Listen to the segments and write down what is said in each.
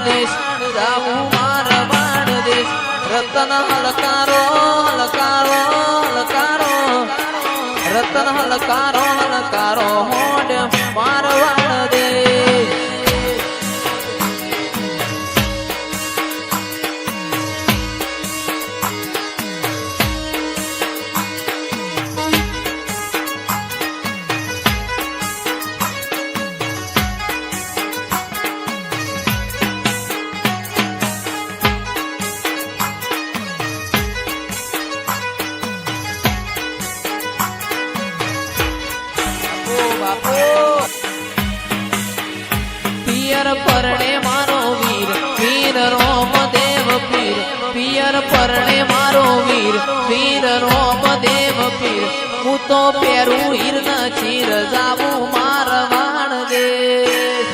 દેશ જાવું મારવાડ દેશ રતન હલકારો હલકારો હલકારો રતન હલકારો હલકારો હોડ મારવાડ દેશ પિયર પરણે મારો વીર વીર રોમ દેવ પીર પિયર પરણે મારો વીર વીર રોમ દેવ પીર હું તો પહેરું હીર ન ચીર જાવું મારવાડ દેશ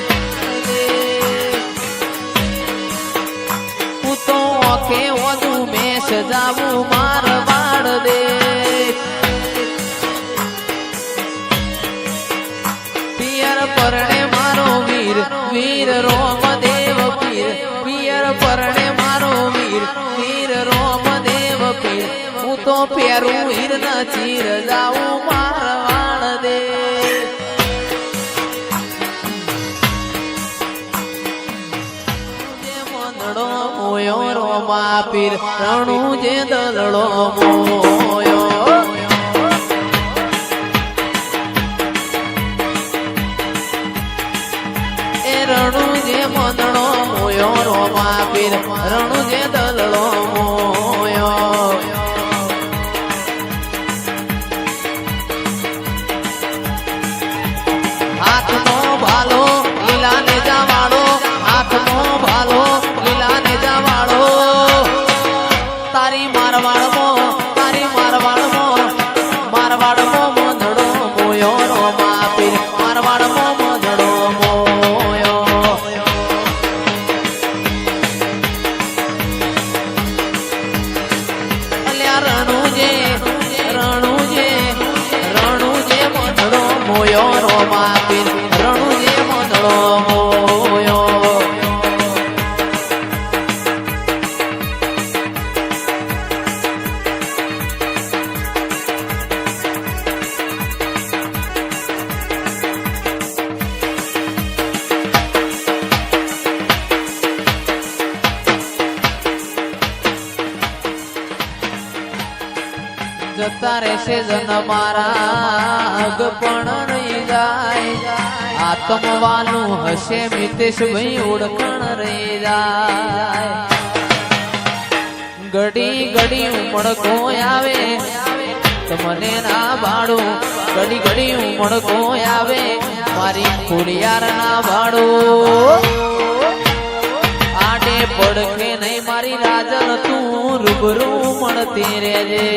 હું તો ઓખે વધુ મેષ જાવું મારવાડ દેશ પિયર પરણે મારો વીર વીર રોમ દેવ પીર પિયર પરણે મારો વીર વીર રોમ દેવ પીર હું તો પહેરું હીર ન ચીર જાવું મારવાડ દેશ મંદડો મોયો રોમા પીર રણું જે દલડો મોયો રણુ જે મંદણો મોયો રોમા પીર રણુ જે દલડો મોયો હાથનો ભાલો લીલા ને જાવાળો હાથનો ભાલો લીલા ને જાવાળો તારી મારવાડમો મંદડો મોયો રોમા પીર મારવાડમો મંદડો મોયો મોયો રોમા પીર રણુ જે મંદડો મોયો જતા રહેશે જન મારા અગ પણ રહી જાય આત્મવાનું હશે મિતેશ ભાઈ ઓળખણ રહી જાય ઘડી ઘડી ઉમળકો આવે તમને ના ભાડું ઘડી ઘડી ઉમળકો આવે મારી ખોડિયાર ના ભાડું આડે પડખે નહીં મારી રાજન તું રૂબરૂ મળતી રહેજે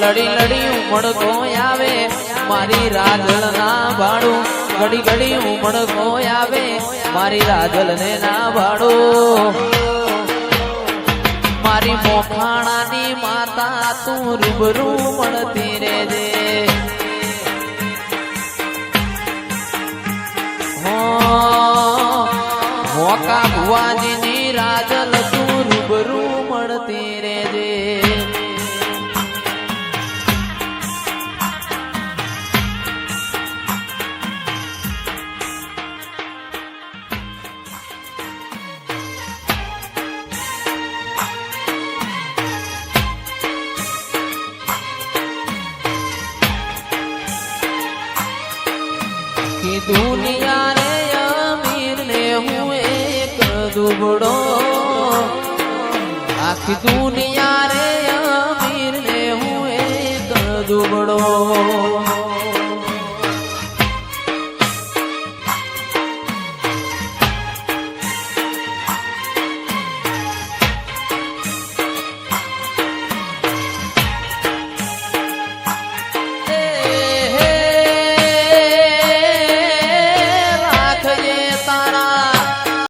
લડી લડી ઉમળકો આવે મારી રાજલ ના ભાડું ઘડી ઘડી ઉમળકો આવે મારી રાજલ ને ના ભાડું મારી મોખાણાની માતા તું રૂબરૂ મળતી રહેજે મોકા ભુવાજીની રાજલ